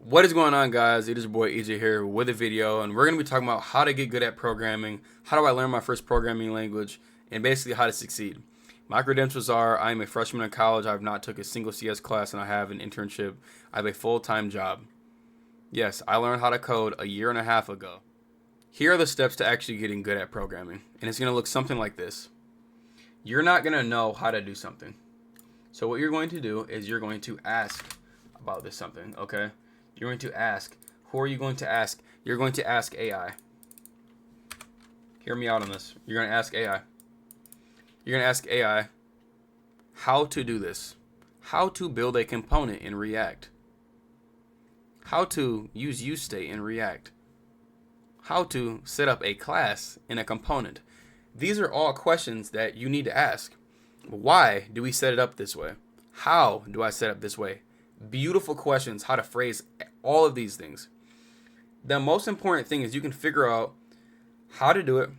What is going on, guys? It is your boy EJ here with a video, and we're going to be talking about how to get good at programming, how do I learn my first programming language, and basically how to succeed. My credentials are I am a freshman in college, I have not took a single CS class, and I have an internship. I have a full-time job. Yes, I learned how to code a year and a half ago. Here are the steps to actually getting good at programming, and it's going to look something like this. You're not going to know how to do something. So what you're going to do is you're going to ask about this something, okay? You're going to ask. Who are you going to ask? You're going to ask AI. Hear me out on this. You're going to ask AI. You're going to ask AI how to do this. How to build a component in React. How to use useState in React. How to set up a class in a component. These are all questions that you need to ask. Why do we set it up this way? How do I set up this way? Beautiful questions, how to phrase all of these things. The most important thing is you can figure out how to do it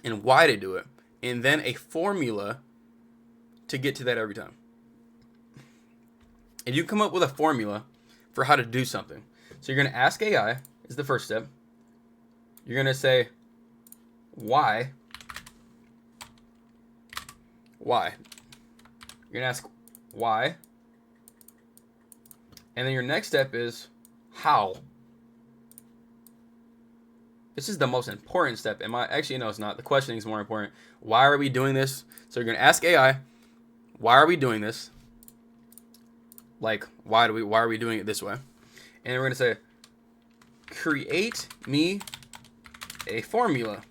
and why to do it, and then a formula to get to that every time. If you come up with a formula for how to do something, so you're going to ask AI is the first step. You're going to say why. You're going to ask why. And then your next step is how. This is the most important step. Actually, no, it's not. The questioning is more important. Why are we doing this? So you're going to ask AI, why are we doing this? Like, why are we doing it this way? And we're going to say, create me a formula.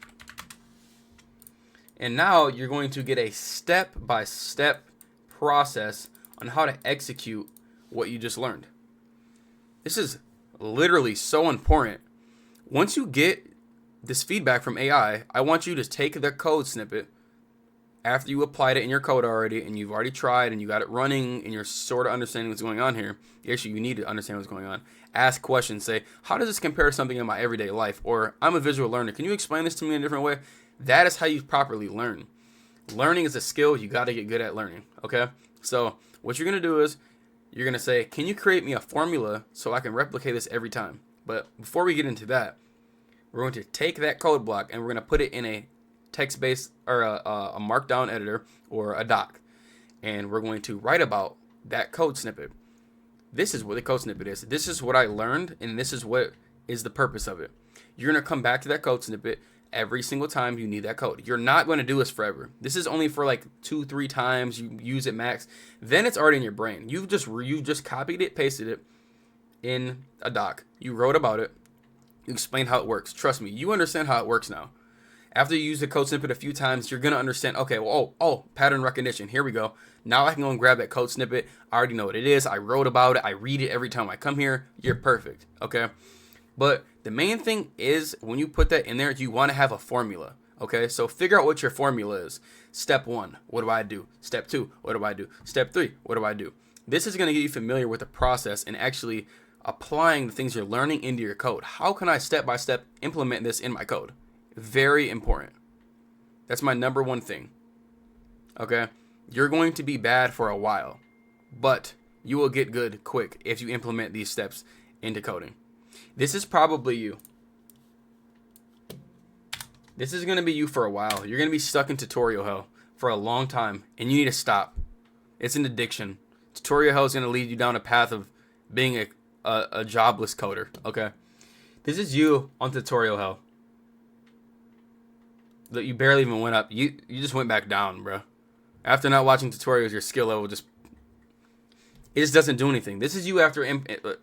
And now you're going to get a step-by-step process on how to execute what you just learned. This is literally so important. Once you get this feedback from AI, I want you to take the code snippet after you applied it in your code already and you've already tried and you got it running and you're sort of understanding what's going on here. Actually, you need to understand what's going on. Ask questions. Say, how does this compare to something in my everyday life? Or, I'm a visual learner. Can you explain this to me in a different way? That is how you properly learn. Learning is a skill. You got to get good at learning. Okay? So what you're going to do is you're going to say, can you create me a formula so I can replicate this every time? But before we get into that, we're going to take that code block and we're going to put it in a text-based or a markdown editor or a doc. And we're going to write about that code snippet. This is what the code snippet is. This is what I learned, and this is what is the purpose of it. You're going to come back to that code snippet every single time you need that code. You're not going to do this forever. This is only for like 2-3 times you use it max. Then it's already in your brain. You've just copied it, pasted it in a doc. You wrote about it. You explained how it works. Trust me, you understand how it works now. After you use the code snippet a few times, you're going to understand, okay, well, pattern recognition. Here we go. Now I can go and grab that code snippet. I already know what it is. I wrote about it. I read it every time I come here. You're perfect, okay? But the main thing is when you put that in there, you want to have a formula, okay? So figure out what your formula is. Step 1, what do I do? Step 2, what do I do? Step 3, what do I do? This is going to get you familiar with the process and actually applying the things you're learning into your code. How can I step-by-step implement this in my code? Very important. That's my number one thing. Okay? You're going to be bad for a while, but you will get good quick if you implement these steps into coding. This is probably you. This is going to be you for a while. You're going to be stuck in tutorial hell for a long time, and you need to stop. It's an addiction. Tutorial hell is going to lead you down a path of being a jobless coder, okay? This is you on tutorial hell. That you barely even went up. You just went back down, bro. After not watching tutorials, your skill level just doesn't do anything. This is you after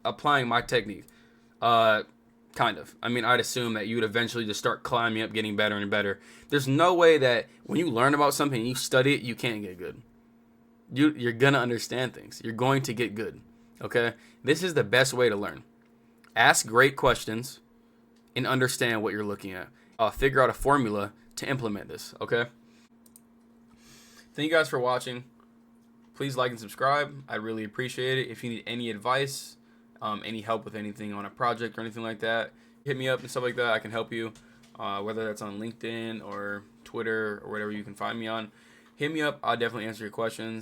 applying my technique. Kind of. I mean, I'd assume that you would eventually just start climbing up, getting better and better. There's no way that when you learn about something and you study it, you can't get good. You're going to understand things. You're going to get good, okay? This is the best way to learn. Ask great questions and understand what you're looking at. Figure out a formula to implement this, okay? Thank you guys for watching. Please like and subscribe. I really appreciate it. If you need any advice, any help with anything on a project or anything like that, hit me up and stuff like that. I can help you, whether that's on LinkedIn or Twitter or whatever you can find me on. Hit me up. I'll definitely answer your questions.